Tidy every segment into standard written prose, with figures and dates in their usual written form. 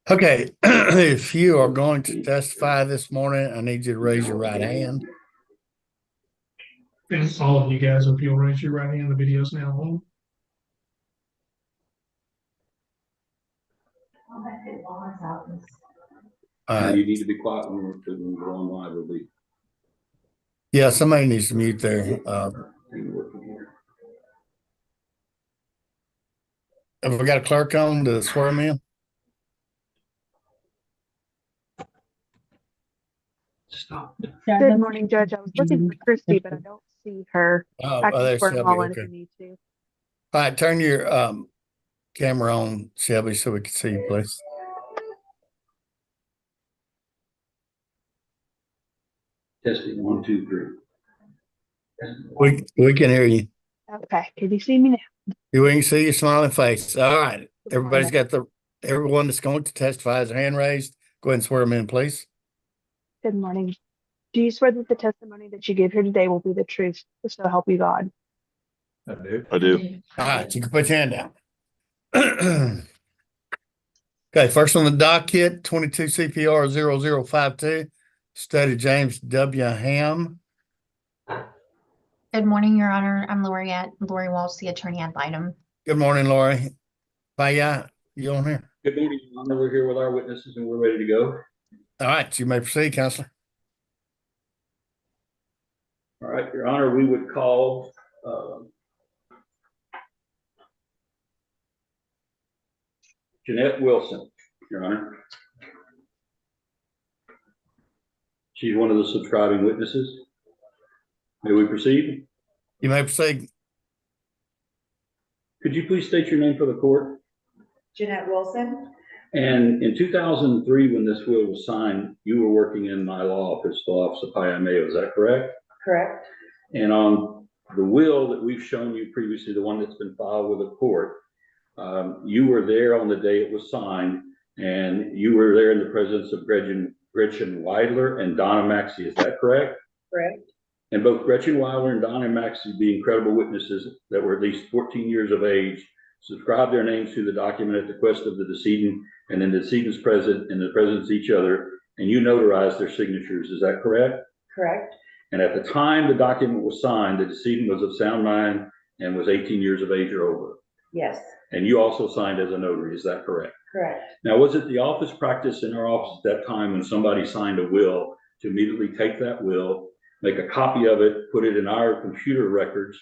Okay, if you are going to testify this morning, I need you to raise your right hand. And all of you guys, if you'll raise your right hand, the video's now on. You need to be quiet when we're on live, will be. Yeah, somebody needs to mute there. Have we got a clerk on to swear him in? Stop. Good morning, Judge. I was looking for Christy, but I don't see her. I can There's swear them Shelby. all in if Okay. you need to. All right, turn your camera on, Shelby, so we can see you, please. Testing 1, 2, 3. We can hear you. Okay. Can you see me now? We can see your smiling face. All right. Everyone that's going to testify has their hand raised. Go ahead and swear them in, please. Good morning. Do you swear that the testimony that you give here today will be the truth, so help you God? I do. All right, you can put your hand down. Okay, first on the docket, 22 CPR 0052, Study James W. Ham. Good morning, Your Honor. I'm Lori Walsh, the attorney ad litem. Good morning, Lori. Bye, you on here? Good morning, Your Honor. We're here with our witnesses and we're ready to go. All right, you may proceed, Counselor. All right, Your Honor, we would call Jeanette Wilson, Your Honor. She's one of the subscribing witnesses. May we proceed? You may proceed. Could you please state your name for the court? Jeanette Wilson. And in 2003, when this will was signed, you were working in my law office, the office of Payameo, is that correct? Correct. And on the will that we've shown you previously, the one that's been filed with the court, you were there on the day it was signed, and you were there in the presence of Gretchen Weidler and Donna Maxey, is that correct? Correct. And both Gretchen Weidler and Donna Maxey, being credible witnesses that were at least 14 years of age, subscribed their names to the document at the request of the decedent, and then the decedent's present in the presence of each other, and you notarized their signatures, is that correct? Correct. And at the time the document was signed, the decedent was of sound mind and was 18 years of age or over. Yes. And you also signed as a notary, is that correct? Correct. Now, was it the office practice in our office at that time when somebody signed a will to immediately take that will, make a copy of it, put it in our computer records,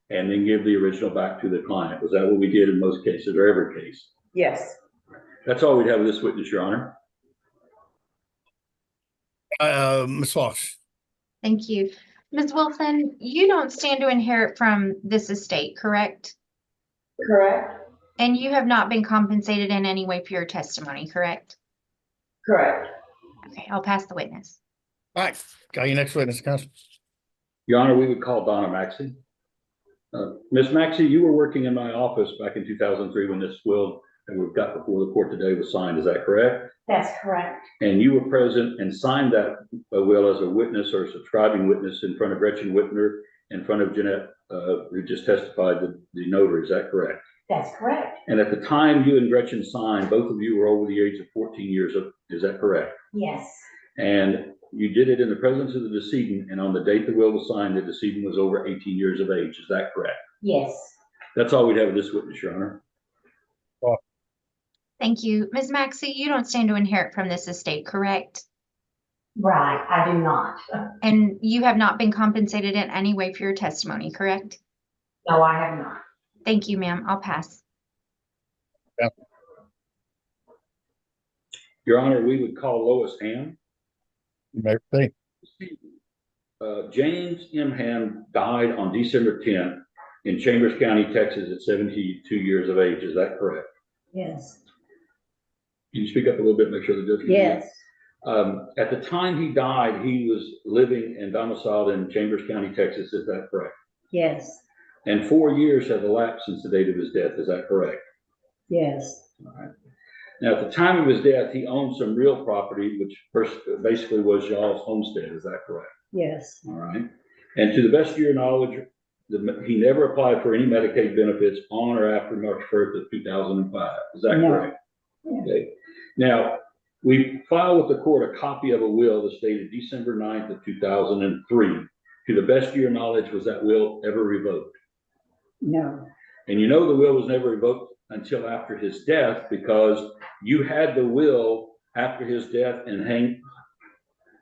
and then give the original back to the client? Was that what we did in most cases, or every case? Yes. That's all we'd have with this witness, Your Honor. Ms. Walsh. Thank you. Ms. Wilson, you don't stand to inherit from this estate, correct? Correct. And you have not been compensated in any way for your testimony, correct? Correct. Okay, I'll pass the witness. All right, call your next witness, Counselor. Your Honor, we would call Donna Maxey. Ms. Maxey, you were working in my office back in 2003 when this will that we've got before the court today was signed, is that correct? That's correct. And you were present and signed that will as a witness or subscribing witness in front of Gretchen Whitner, in front of Jeanette, who just testified, the notary, is that correct? That's correct. And at the time you and Gretchen signed, both of you were over the age of 14 years of, is that correct? Yes. And you did it in the presence of the decedent, and on the date the will was signed, the decedent was over 18 years of age, is that correct? Yes. That's all we'd have with this witness, Your Honor. Thank you. Ms. Maxey, you don't stand to inherit from this estate, correct? Right. I do not. And you have not been compensated in any way for your testimony, correct? No, I have not. Thank you, ma'am. I'll pass. Yeah. Your Honor, we would call Lois Ham. You may proceed. James M. Ham died on December 10th in Chambers County, Texas at 72 years of age, is that correct? Yes. Can you speak up a little bit, make sure the judge can hear you? Yes. At the time he died, he was living and domiciled in Chambers County, Texas, is that correct? Yes. And 4 years have elapsed since the date of his death, is that correct? Yes. All right. Now, at the time of his death, he owned some real property, which first basically was y'all's homestead, is that correct? Yes. All right. And to the best of your knowledge, he never applied for any Medicaid benefits on or after March 1st of 2005, is that correct? Yeah. Okay. Now, we filed with the court a copy of a will that's dated December 9th of 2003. To the best of your knowledge, was that will ever revoked? No. And you know the will was never revoked until after his death, because you had the will after his death and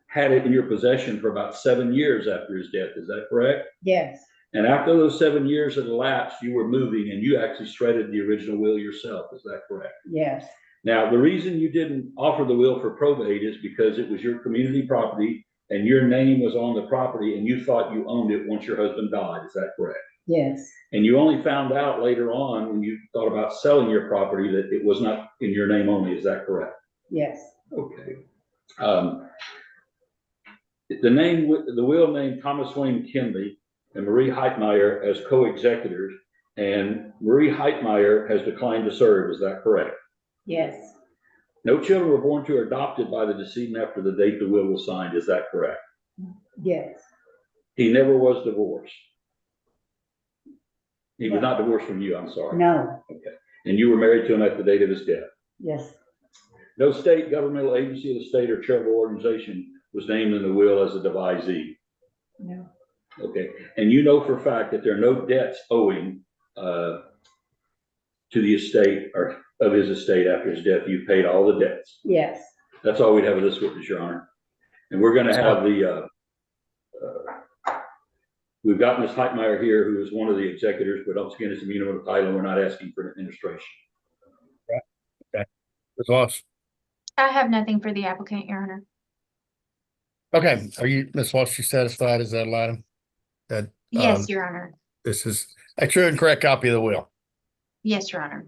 had it in your possession for about 7 years after his death. Is that correct? Yes. And after those 7 years had elapsed, you were moving and you actually shredded the original will yourself. Is that correct? Yes. Now, the reason you didn't offer the will for probate is because it was your community property and your name was on the property and you thought you owned it once your husband died. Is that correct? Yes. And you only found out later on when you thought about selling your property that it was not in your name only. Is that correct? Yes. Okay. The will named Thomas Wayne Kinley and Marie Heitmeyer as co-executors, and Marie Heitmeyer has declined to serve. Is that correct? Yes. No children were born to or adopted by the decedent after the date the will was signed. Is that correct? Yes. He never was divorced. He was not divorced from you, I'm sorry. No. Okay. And you were married to him at the date of his death. Yes. No state, governmental agency of the state, or charitable organization was named in the will as a devisee. No. Okay. And you know for a fact that there are no debts owing to the estate or of his estate after his death. You paid all the debts. Yes. That's all we'd have with this witness, Your Honor. And we're going to have we've got Ms. Heitmeyer here, who is one of the executors, but once again, it's a mutable title. We're not asking for an administration. Okay. Ms. Walsh. I have nothing for the applicant, Your Honor. Okay, are you, Ms. Walsh, you satisfied? Is that item? That Yes, Your Honor. this is a true and correct copy of the will. Yes, Your Honor.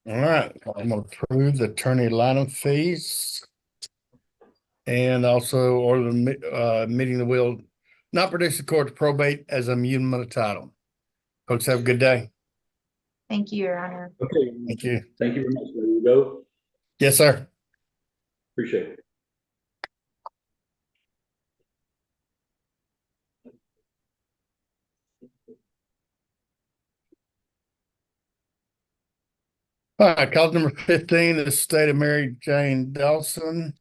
All right, I'm gonna approve the attorney line fees. And also order the meeting the will not produce the court to probate as a mutable of title. Folks, have a good day. Thank you, Your Honor. Okay. Thank you. Thank you very much. There you go. Yes, sir. Appreciate it. All right, call number 15, the state of Mary Jane Dawson.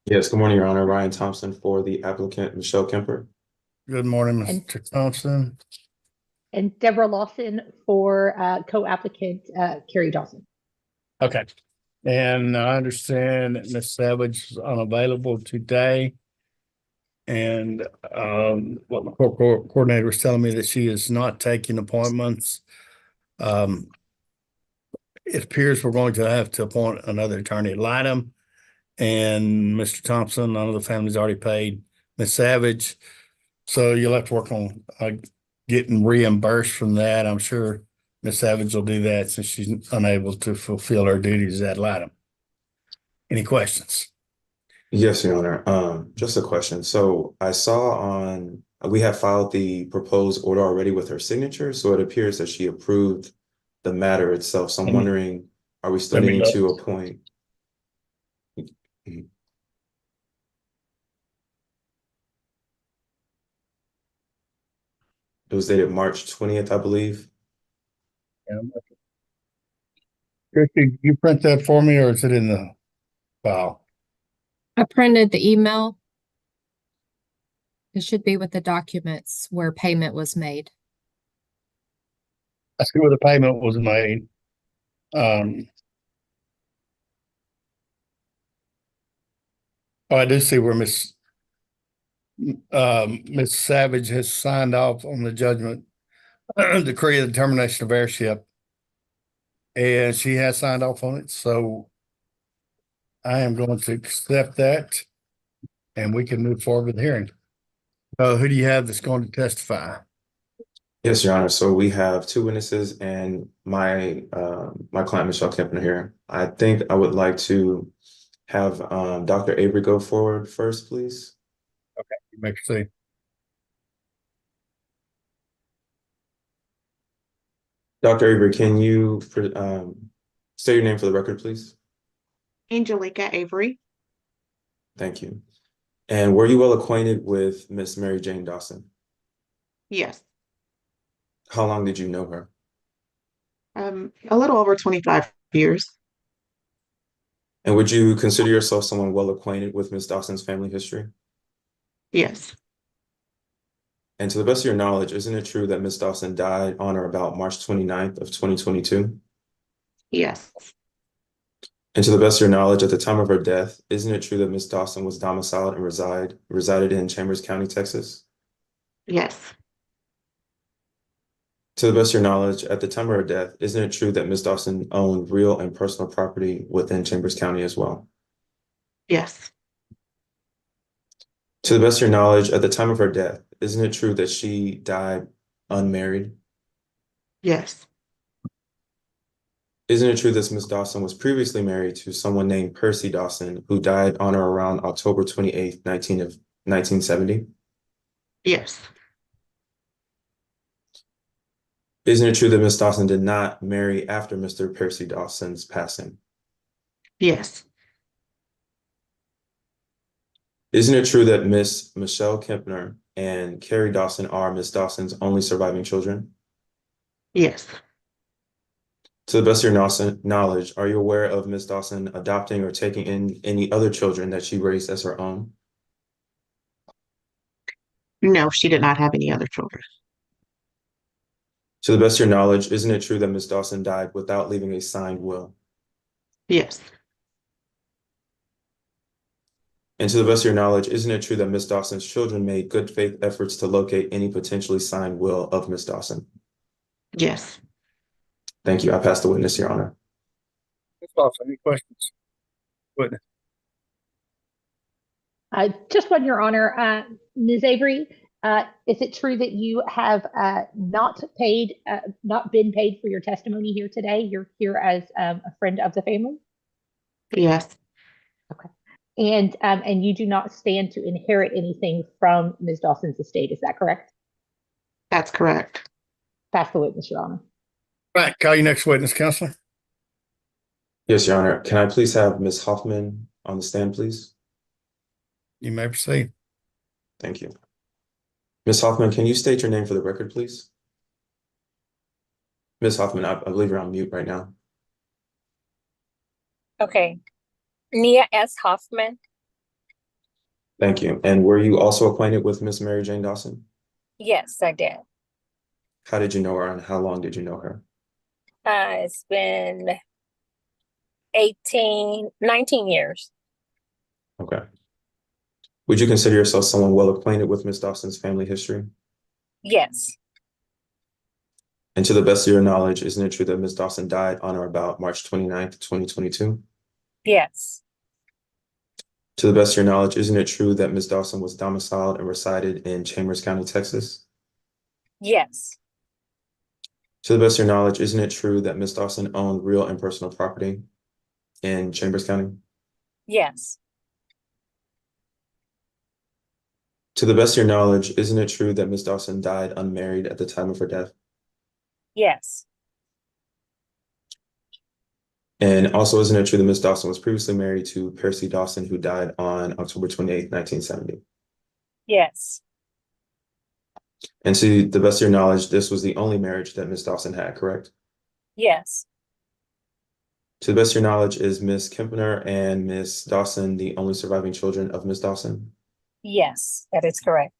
Yes, good morning, Your Honor. Ryan Thompson for the applicant, Michelle Kemper. Good morning, Mr. Thompson. And Deborah Lawson for co-applicant Carrie Dawson. Okay. And I understand that Ms. Savage is unavailable today. And what the court coordinator was telling me that she is not taking appointments. It appears we're going to have to appoint another attorney ad litem. And Mr. Thompson, I know the family's already paid Ms. Savage. So you'll have to work on getting reimbursed from that. I'm sure Ms. Savage will do that since she's unable to fulfill her duties ad litem. Any questions? Yes, Your Honor. Just a question. So I saw we have filed the proposed order already with her signature. So it appears that she approved the matter itself. So I'm wondering, are we still needing to appoint? It was dated March 20th, I believe. Christy, you print that for me or is it in the file? I printed the email. It should be with the documents where payment was made. I see where the payment was made. Oh, I do see where Miss Savage has signed off on the judgment decree of the termination of heirship. And she has signed off on it, so I am going to accept that and we can move forward with the hearing. Who do you have that's going to testify? Yes, Your Honor. So we have two witnesses and my client, Michelle Kemper, here. I think I would like to have Dr. Avery go forward first, please. Okay, you may proceed. Dr. Avery, can you say your name for the record, please? Angelica Avery. Thank you. And were you well acquainted with Miss Mary Jane Dawson? Yes. How long did you know her? A little over 25 years. And would you consider yourself someone well acquainted with Ms. Dawson's family history? Yes. And to the best of your knowledge, isn't it true that Ms. Dawson died on or about March 29th of 2022? Yes. And to the best of your knowledge, at the time of her death, isn't it true that Ms. Dawson was domiciled and resided in Chambers County, Texas? Yes. To the best of your knowledge, at the time of her death, isn't it true that Ms. Dawson owned real and personal property within Chambers County as well? Yes. To the best of your knowledge, at the time of her death, isn't it true that she died unmarried? Yes. Isn't it true that Ms. Dawson was previously married to someone named Percy Dawson, who died on or around October 28th, 1970? Yes. Isn't it true that Ms. Dawson did not marry after Mr. Percy Dawson's passing? Yes. Isn't it true that Miss Michelle Kempner and Carrie Dawson are Ms. Dawson's only surviving children? Yes. To the best of your knowledge, are you aware of Ms. Dawson adopting or taking in any other children that she raised as her own? No, she did not have any other children. To the best of your knowledge, isn't it true that Ms. Dawson died without leaving a signed will? Yes. And to the best of your knowledge, isn't it true that Ms. Dawson's children made good faith efforts to locate any potentially signed will of Ms. Dawson? Yes. Thank you. I pass the witness, Your Honor. Ms. Dawson, any questions? Witness. Just one, Your Honor. Ms. Avery, is it true that you have not been paid for your testimony here today? You're here as a friend of the family? Yes. Okay. And you do not stand to inherit anything from Ms. Dawson's estate, is that correct? That's correct. Pass the witness, Your Honor. Right, call your next witness, Counselor. Yes, Your Honor. Can I please have Ms. Hoffman on the stand, please? You may proceed. Thank you. Ms. Hoffman, can you state your name for the record, please? Ms. Hoffman, I believe you're on mute right now. Okay. Nia S. Hoffman. Thank you. And were you also acquainted with Miss Mary Jane Dawson? Yes, I did. How did you know her and how long did you know her? It's been 19 years. Okay. Would you consider yourself someone well acquainted with Miss Dawson's family history? Yes. And to the best of your knowledge, isn't it true that Miss Dawson died on or about March 29th, 2022? Yes. To the best of your knowledge, isn't it true that Miss Dawson was domiciled and resided in Chambers County, Texas? Yes. To the best of your knowledge, isn't it true that Miss Dawson owned real and personal property in Chambers County? Yes. To the best of your knowledge, isn't it true that Miss Dawson died unmarried at the time of her death? Yes. And also, isn't it true that Miss Dawson was previously married to Percy Dawson, who died on October 28th, 1970? Yes. And to the best of your knowledge, this was the only marriage that Miss Dawson had, correct? Yes. To the best of your knowledge, is Miss Kempner and Miss Dawson the only surviving children of Miss Dawson? Yes, that is correct.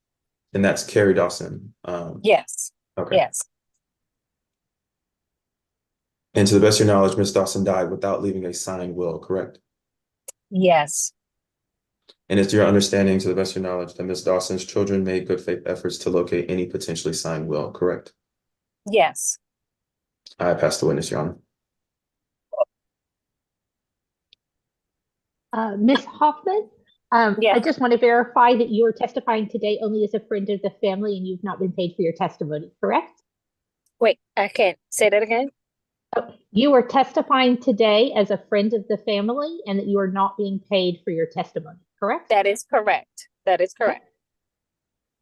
And that's Carrie Dawson. Yes. Okay. Yes. And to the best of your knowledge, Miss Dawson died without leaving a signed will, correct? Yes. And it's your understanding, to the best of your knowledge, that Miss Dawson's children made good faith efforts to locate any potentially signed will, correct? Yes. I pass the witness, Your Honor. Ms. Hoffman, Yeah. I just want to verify that you are testifying today only as a friend of the family and you've not been paid for your testimony, correct? Wait, I can't say that again. You are testifying today as a friend of the family and that you are not being paid for your testimony, correct? That is correct. That is correct.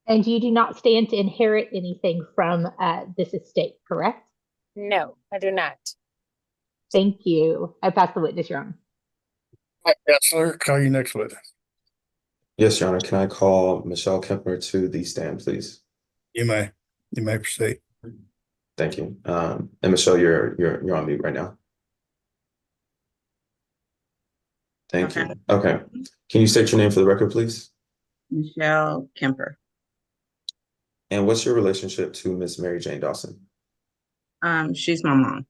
And you do not stand to inherit anything from this estate, correct? No, I do not. Thank you. I pass the witness, Your Honor. Yes, sir. Call your next witness. Yes, Your Honor. Can I call Michelle Kempner to the stand, please? You may proceed. Thank you. And Michelle, you're on mute right now. Thank you. Okay. Can you state your name for the record, please? Michelle Kemper. And what's your relationship to Miss Mary Jane Dawson? She's my mom.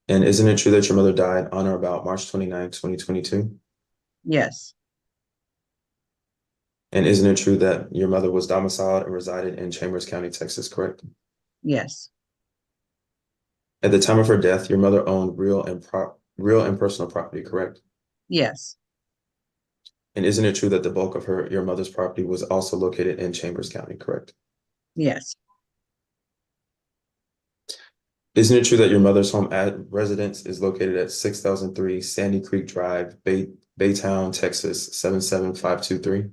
And isn't it true that your mother died on or about March 29, 2022? Yes. And isn't it true that your mother was domiciled and resided in Chambers County, Texas, correct? Yes. At the time of her death, your mother owned real and personal property, correct? Yes. And isn't it true that the bulk of your mother's property was also located in Chambers County, correct? Yes. Isn't it true that your mother's home residence is located at 6003 Sandy Creek Drive, Baytown, Texas, 77523?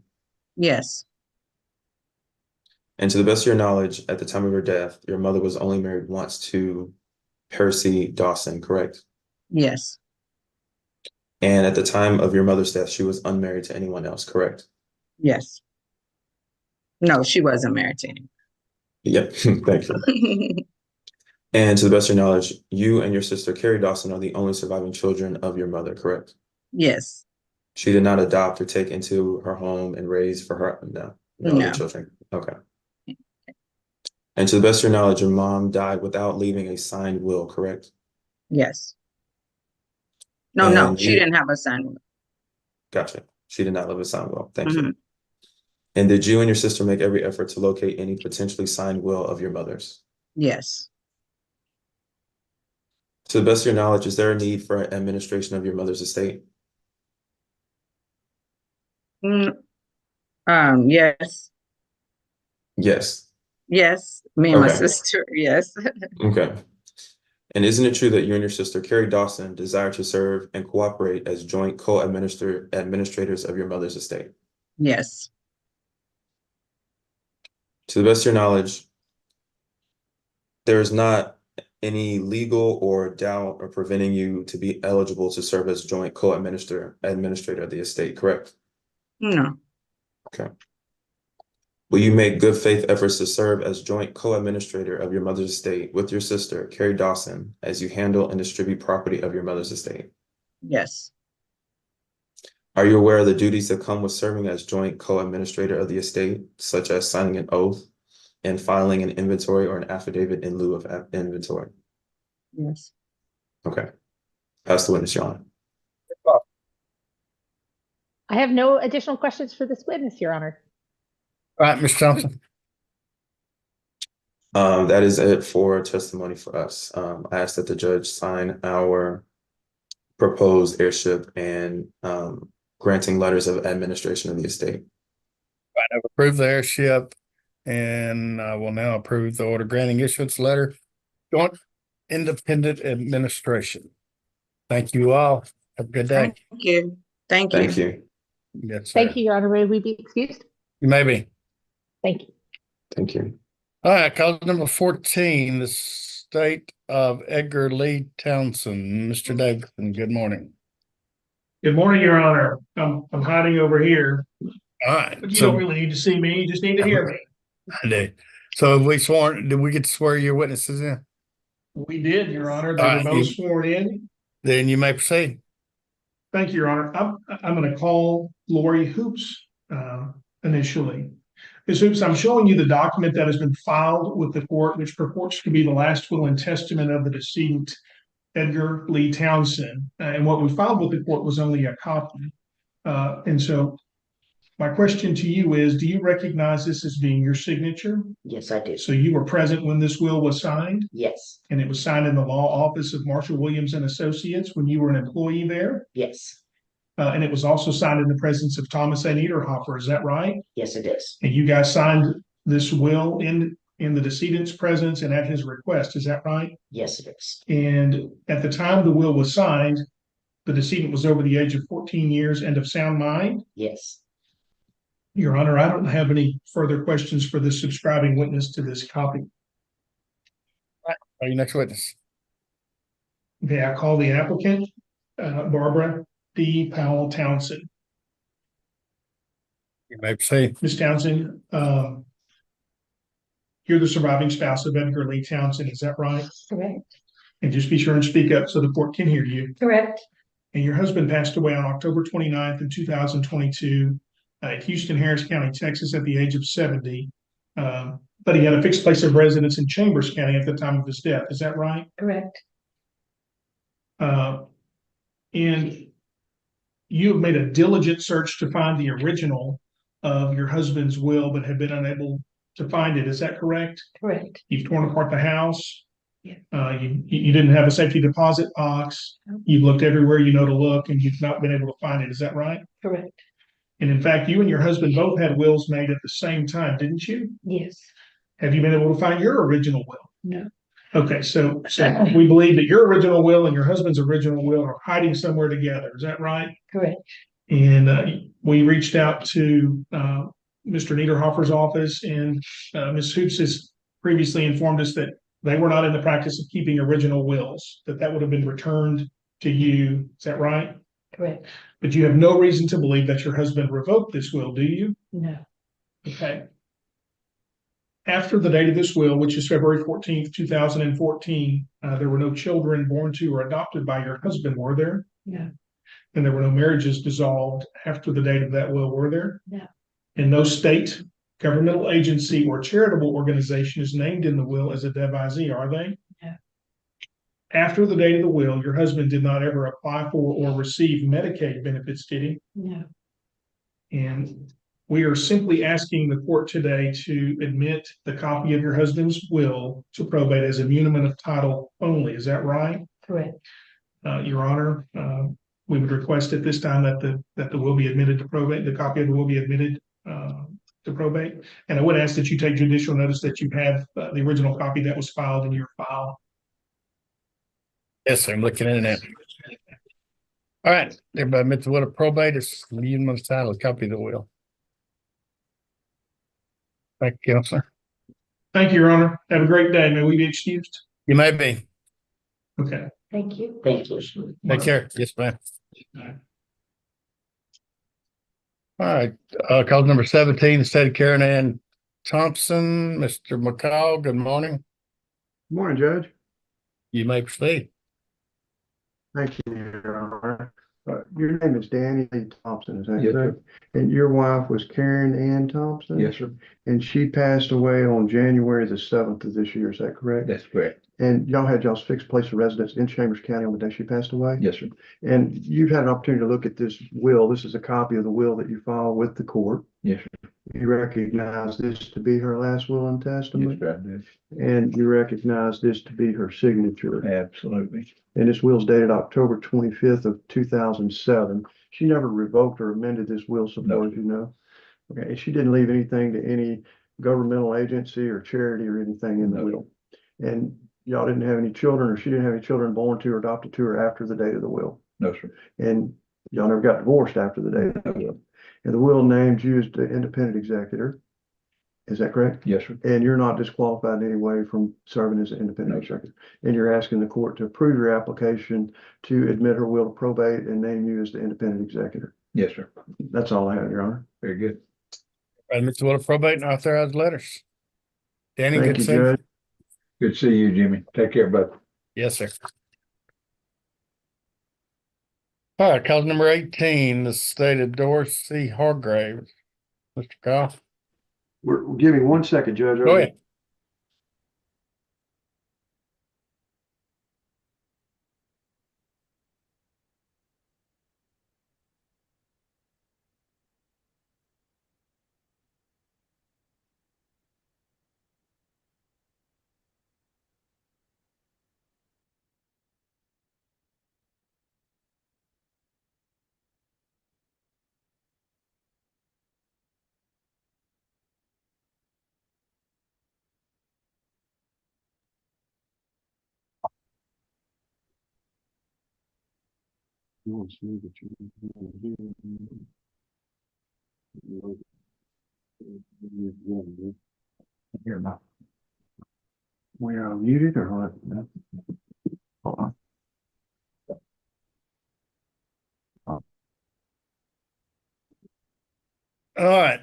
Yes. And to the best of your knowledge, at the time of her death, your mother was only married once to Percy Dawson, correct? Yes. And at the time of your mother's death, she was unmarried to anyone else, correct? Yes. No, she wasn't married to him. Yep, thank you. And to the best of your knowledge, you and your sister, Carrie Dawson, are the only surviving children of your mother, correct? Yes. She did not adopt or take into her home and raise for her, no other children. Okay. And to the best of your knowledge, your mom died without leaving a signed will, correct? Yes. No, And she didn't have a son. Gotcha. She did not leave a signed will. Thank you. And did you and your sister make every effort to locate any potentially signed will of your mother's? Yes. To the best of your knowledge, is there a need for administration of your mother's estate? Yes. Yes. Yes. Me and my Okay. sister. Yes. Okay. And isn't it true that you and your sister, Carrie Dawson, desire to serve and cooperate as joint administrators of your mother's estate? Yes. To the best of your knowledge, there is not any legal or doubt or preventing you to be eligible to serve as joint administrator of the estate, correct? No. Okay. Will you make good faith efforts to serve as joint co-administrator of your mother's estate with your sister, Carrie Dawson, as you handle and distribute property of your mother's estate? Yes. Are you aware of the duties that come with serving as joint co-administrator of the estate, such as signing an oath and filing an inventory or an affidavit in lieu of inventory? Yes. Okay. Pass the witness, Your Honor. I have no additional questions for this witness, Your Honor. All right, Mr. Thompson. That is it for testimony for us. I ask that the judge sign our proposed heirship and granting letters of administration of the estate. Right, I've approved the heirship, and I will now approve the order granting issuance letter. Joint independent administration. Thank you all. Have a good day. Thank you. Thank you. Thank you. Yes, Thank sir. you, Your Honor. May we be excused? You may be. Thank you. Thank you. All right, cause number 14, the state of Edgar Lee Townsend. Mr. Davidson, good morning. Good morning, Your Honor. I'm hiding over here, All right, but you so don't really need to see me. You just need to hear me. I do. So have we sworn, did we get to swear your witnesses in? We did, Your Honor. They All were right, both sworn in. Then you may proceed. Thank you, Your Honor. I'm going to call Lori Hoops initially. Ms. Hoops, I'm showing you the document that has been filed with the court, which purports to be the last will and testament of the decedent Edgar Lee Townsend. And what we filed with the court was only a copy. And so my question to you is, do you recognize this as being your signature? Yes, I do. So you were present when this will was signed, Yes, and it was signed in the law office of Marshall Williams and Associates when you were an employee there? yes, And it was also signed in the presence of Thomas A. Niederhofer, is that right? yes, it is. And you guys signed this will in the decedent's presence and at his request, is that right? Yes, it is. And at the time the will was signed, the decedent was over the age of 14 years and of sound mind? Yes. Your Honor, I don't have any further questions for the subscribing witness to this copy. Are you next witness? Okay, I call the applicant, Barbara D. Powell Townsend. You may proceed. Ms. Townsend, you're the surviving spouse of Edgar Lee Townsend, is that right? Correct. And just be sure and speak up so the court can hear you. Correct. and your husband passed away on October 29th in 2022 at Houston, Harris County, Texas, at the age of 70. But he had a fixed place of residence in Chambers County at the time of his death. Is that right? Correct. And you have made a diligent search to find the original of your husband's will, but have been unable to find it. Is that correct? Correct. You've torn apart the house. Yeah. You didn't have a safety deposit box. No. You've looked everywhere you know to look, and you've not been able to find it. Is that right? Correct. And in fact, you and your husband both had wills made at the same time, didn't you? Yes. Have you been able to find your original will? No. Okay, so we believe that your original will and your husband's original will are hiding somewhere together. Is that right? Correct. And we reached out to Mr. Niederhofer's office, and Ms. Hoops has previously informed us that they were not in the practice of keeping original wills, that would have been returned to you. Is that right? Correct. But you have no reason to believe that your husband revoked this will, do you? No. Okay. After the date of this will, which is February 14th, 2014, there were no children born to or adopted by your husband, were there? No. And there were no marriages dissolved after the date of that will, were there? No. And no state, governmental agency, or charitable organization is named in the will as a devisee, are they? No. After the date of the will, your husband did not ever apply for or receive Medicaid benefits, did he? No. And we are simply asking the court today to admit the copy of your husband's will to probate as a muniment of title only. Is that right? Correct. Your Honor, we would request at this time that the will be admitted to probate, the copy of the will be admitted to probate. And I would ask that you take judicial notice that you have the original copy that was filed in your file. Yes, sir. I'm looking at it now. All right, everybody admit the will of probate is muniment of title, a copy of the will. Thank you, Counselor. Thank you, Your Honor. Have a great day. May we be excused? You may be. Okay. Thank you. Thank you. Take care. Yes, ma'am. All right, cause number 17, the state of Karen Ann Thompson, Mr. McCall, good morning. Morning, Judge. You may proceed. Thank you, Your Honor. Your name is Danny Lee Thompson, is that Yes, correct? And your wife was Karen Ann Thompson? Yes, sir. And she passed away on January the 7th of this year, is that correct? That's correct. And y'all had y'all's fixed place of residence in Chambers County on the day she passed away? Yes, sir. And you've had an opportunity to look at this will. This is a copy of the will that you filed with the court. Yes, sir. You recognize this to be her last will and Yes, testament? sir, I do. And you recognize this to be her signature? Absolutely. And this will's dated October 25th of 2007. She never revoked or amended this will, so far as you know. Okay, and she didn't leave anything to any governmental agency or charity or anything in the will. And y'all didn't have any children, or she didn't have any children born to or adopted to her after the date of the will. No, sir. And y'all never got divorced after the date of the will. And the will named you as the independent executor. Is that correct? Yes, sir. And you're not disqualified in any way from serving as an independent executor. And you're asking the court to approve your application to admit her will to probate and name you as the independent executor. Yes, sir. That's all I have, Your Honor. Very good. Admit the will of probate and authorize letters. Danny, Thank good to you, see you. Judge. Good to see you, Jimmy. Take care, bud. Yes, sir. All right, cause number 18, the state of Dorsey Hargrave. Mr. Kyle, Give me 1 second, Judge. go ahead. Here, now. We are muted or what? No. Hold on. All right.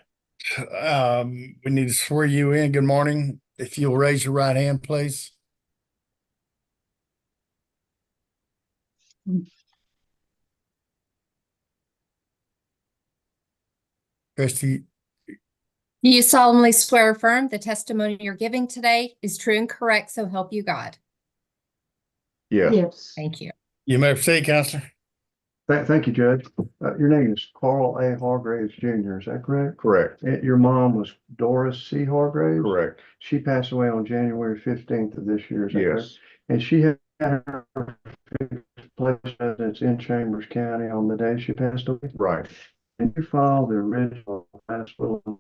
We need to swear you in. Good morning. If you'll raise your right hand, please. Christie, Do you solemnly swear or affirm the testimony you're giving today is true and correct, so help you God? Yes. Yes. Thank you. you may proceed, Counselor. Thank you, Judge. Your name is Carl A. Hargraves Jr., is that correct? Correct. Your mom was Doris C. Hargraves? Correct. She passed away on January 15th of this year, is that correct? Yes. And she had her fixed place residence in Chambers County on the day she passed away? Right. And you filed the original last will and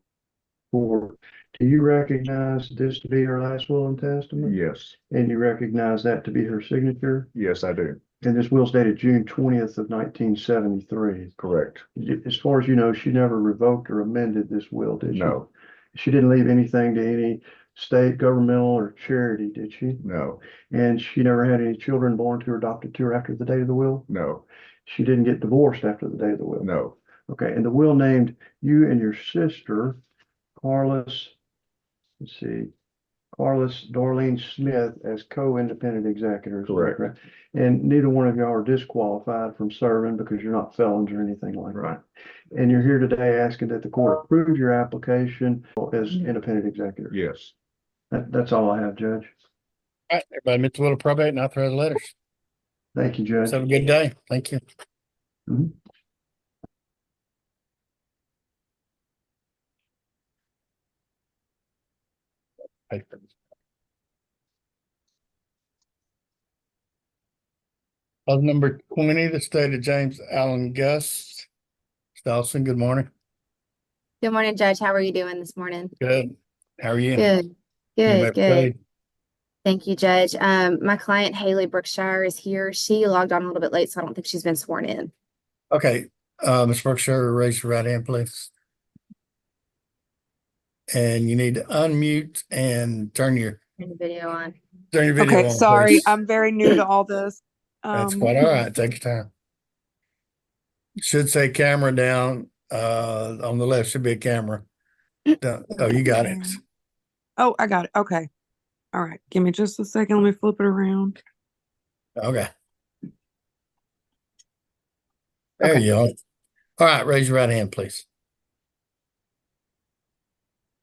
testament. Do you recognize this to be her last will and testament? Yes. And you recognize that to be her signature? Yes, I do. And this will's dated June 20th of 1973. Correct. As far as you know, she never revoked or amended this will, did she? No. She didn't leave anything to any state, governmental, or charity, did she? No. And she never had any children born to her, adopted to her after the date of the will? No. She didn't get divorced after the date of the will? No. Okay, and the will named you and your sister, Carlos Darlene Smith, as co-independent executors. Correct. And neither one of y'all are disqualified from serving because you're not felons or anything like Right. that. And you're here today asking that the court approve your application as independent executor. Yes. That's all I have, Judge. All right, everybody admit the will of probate and authorize the letters. Thank you, Judge. Have a good day. Thank you. Mhm. Of number 20, the state of James Allen Gus. Dawson, good morning. Good morning, Judge. How are you doing this morning? Good. How are you? Good, You may good, good. proceed. Thank you, Judge. My client Haley Brookshire is here. She logged on a little bit late, so I don't think she's been sworn in. Okay, Ms. Berkshire, raise your right hand, please. And you need to unmute and turn your Turn the video on. video Okay, on, sorry, please. I'm very new to all this. That's quite all right. Take your time. Should say camera down. On the left should be a camera. Oh, you got it. Oh, I got it. Okay. All right. Give me just a second. Let me flip it around. Okay. There Okay. you are. All right, raise your right hand, please.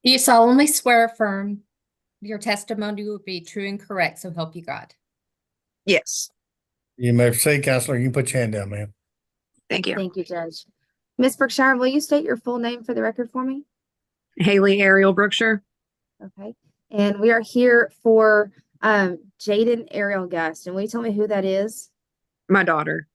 Do you solemnly swear or affirm your testimony will be true and correct, so help you God? Yes. You may proceed, Counselor. You can put your hand down, ma'am. Thank you. Thank you, Judge. Ms. Brookshire, will you state your full name for the record for me? Haley Ariel Brookshire. Okay. And we are here for Jaden Ariel Gust. And will you tell me who that is? My daughter.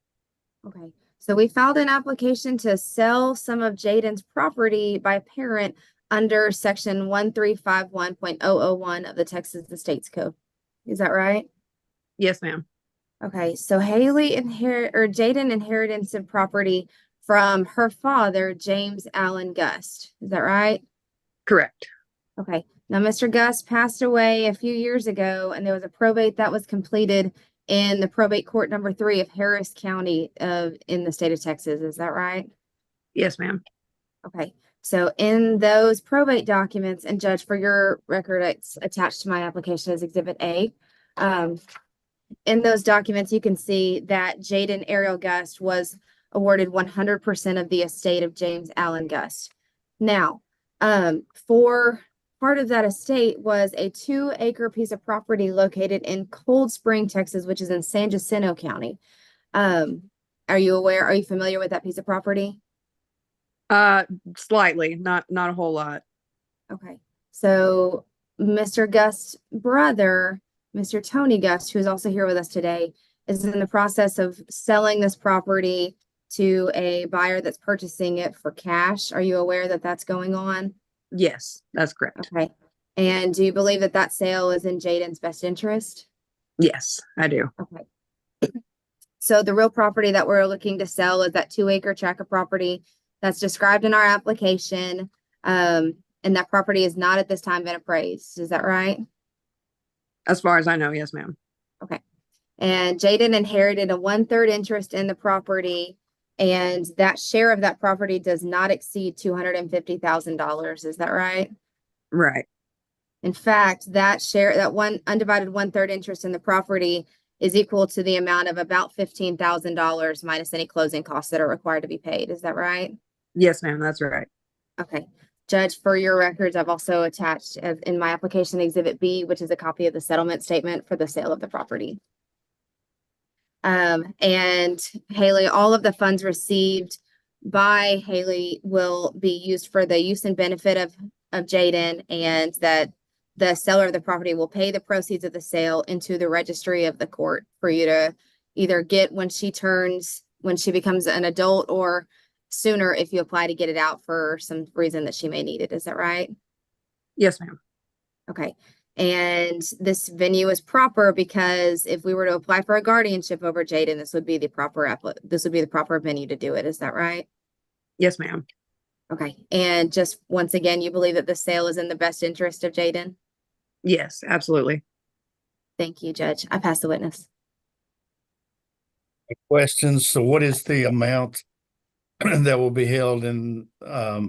Okay. So we filed an application to sell some of Jaden's property by parent under section 1351.001 of the Texas Estates Code. Is that right? Yes, ma'am. Okay. So Jaden inherited some property from her father, James Allen Gust. Is that right? Correct. Okay. Now, Mr. Gust passed away a few years ago, and there was a probate that was completed in the probate court number 3 of Harris County in the state of Texas. Is that right? Yes, ma'am. Okay. So in those probate documents, and Judge, for your record, it's attached to my application as Exhibit A. In those documents, you can see that Jaden Ariel Gust was awarded 100% of the estate of James Allen Gust. Now, for part of that estate was a 2-acre piece of property located in Cold Spring, Texas, which is in San Jacinto County. Are you familiar with that piece of property? Slightly, not a whole lot. Okay. So Mr. Gust's brother, Mr. Tony Gust, who is also here with us today, is in the process of selling this property to a buyer that's purchasing it for cash. Are you aware that that's going on? Yes, that's correct. Okay. And do you believe that that sale is in Jaden's best interest? Yes, I do. Okay. So the real property that we're looking to sell is that 2-acre tract of property that's described in our application. And that property has not at this time been appraised. Is that right? As far as I know, yes, ma'am. Okay. And Jaden inherited a 1/3 interest in the property, and that share of that property does not exceed $250,000. Is that right? Right. In fact, that one undivided 1/3 interest in the property is equal to the amount of about $15,000 minus any closing costs that are required to be paid. Is that right? Yes, ma'am. That's right. Okay. Judge, for your records, I've also attached in my application Exhibit B, which is a copy of the settlement statement for the sale of the property. And Haley, all of the funds received by Haley will be used for the use and benefit of Jaden, and that the seller of the property will pay the proceeds of the sale into the registry of the court for you to either get when she becomes an adult, or sooner if you apply to get it out for some reason that she may need it. Is that right? Yes, ma'am. Okay. And this venue is proper because if we were to apply for a guardianship over Jaden, this would be the proper venue to do it. Is that right? Yes, ma'am. Okay. And just once again, you believe that the sale is in the best interest of Jaden? Yes, absolutely. Thank you, Judge. I pass the witness. Questions? So what is the amount that will be held in by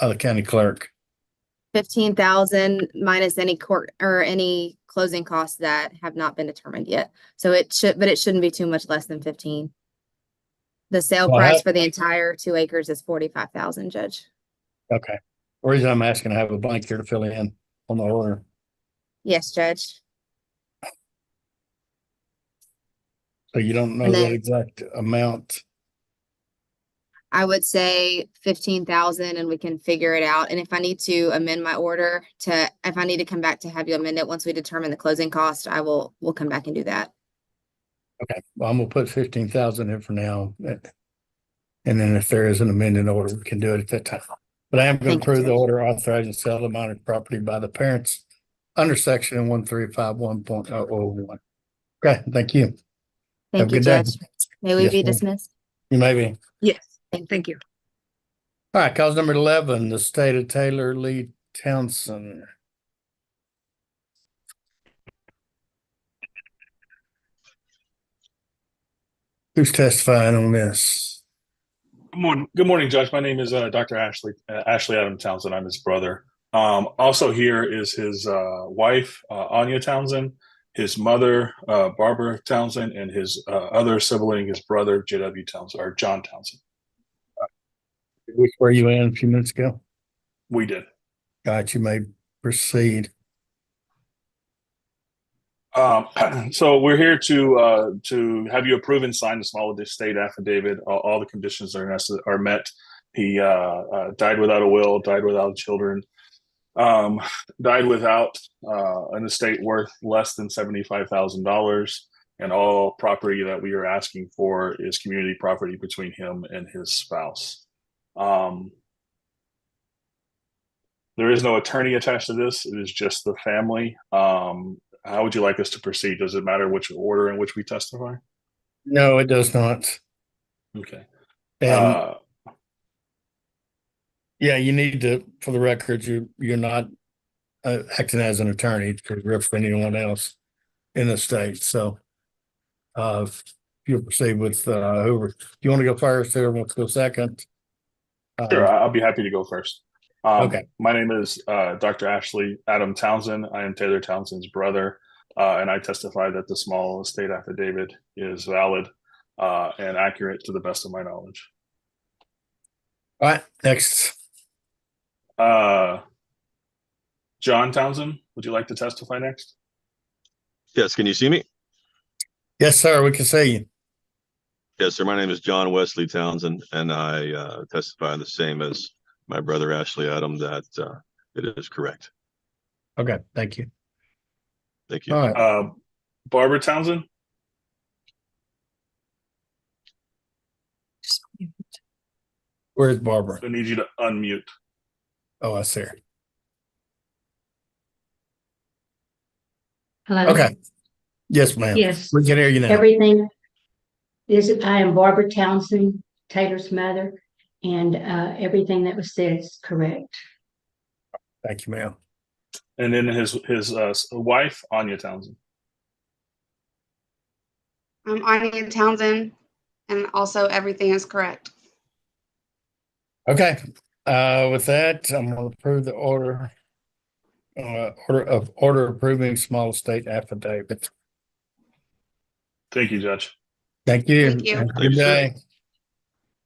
the county clerk? 15,000 minus any court or any closing costs that have not been determined yet. So it shouldn't be too much less than 15. The sale Well, price for the entire 2 acres is 45,000, Judge. Okay. The reason I'm asking, I have a blank here to fill in on the order. Yes, Judge. So you don't know And the then- exact amount. I would say 15,000 and we can figure it out. And if I need to amend my order if I need to come back to have you amend it once we determine the closing cost, we'll come back and do that. Okay. Well, I'm gonna put 15,000 in for now. And then if there is an amended order, we can do it at that time. But I am going Thank to you, approve the Judge. order authorizing sale of minor property by the parents under section 1351.001. Okay, thank you. Have a Thank you, good day. Judge. May we Yes, be ma'am. dismissed? You may be. Yes. Thank you. you. All right, cause number 11, the state of Taylor Lee Townsend. Who's testifying on this? Good morning, Judge. My name is Dr. Ashley Adam Townsend. I'm his brother. Also here is his wife, Anya Townsend, his mother, Barbara Townsend, and his other sibling, his brother, J.W. Townsend, or John Townsend. Did we swear you in a few minutes ago? We did. Got you. May proceed. So we're here to have you approve and sign the small estate affidavit. All the conditions are met. He died without a will, died without children, died without an estate worth less than $75,000, and all property that we are asking for is community property between him and his spouse. There is no attorney attached to this. It is just the family. How would you like us to proceed? Does it matter which order in which we testify? No, it does not. Okay. And yeah, you need to, for the record, you're not acting as an attorney to represent anyone else in the state. So if you'll proceed with whoever, you want to go first, whoever wants to go second. Sure, I'll be happy to go first. Okay. My name is Dr. Ashley Adam Townsend. I am Taylor Townsend's brother, and I testify that the small estate affidavit is valid and accurate to the best of my knowledge. All right, next. John Townsend, would you like to testify next? Yes, can you see me? Yes, sir, we can see you. Yes, sir. My name is John Wesley Townsend, and I testify the same as my brother Ashley Adam that it is correct. Okay, thank you. Thank you. All right. Barbara Townsend? Where's Barbara? I need you to unmute. Oh, I see her. Hello. Okay. Yes, ma'am. Yes. We can hear you now. I am Barbara Townsend, Taylor's mother, and everything that was said is correct. Thank you, ma'am. And then his wife, Anya Townsend. I'm Anya Townsend, and also everything is correct. Okay. With that, I'm going to approve the order approving small estate affidavit. Thank you, Judge. Thank you. Thank you. Have a good day.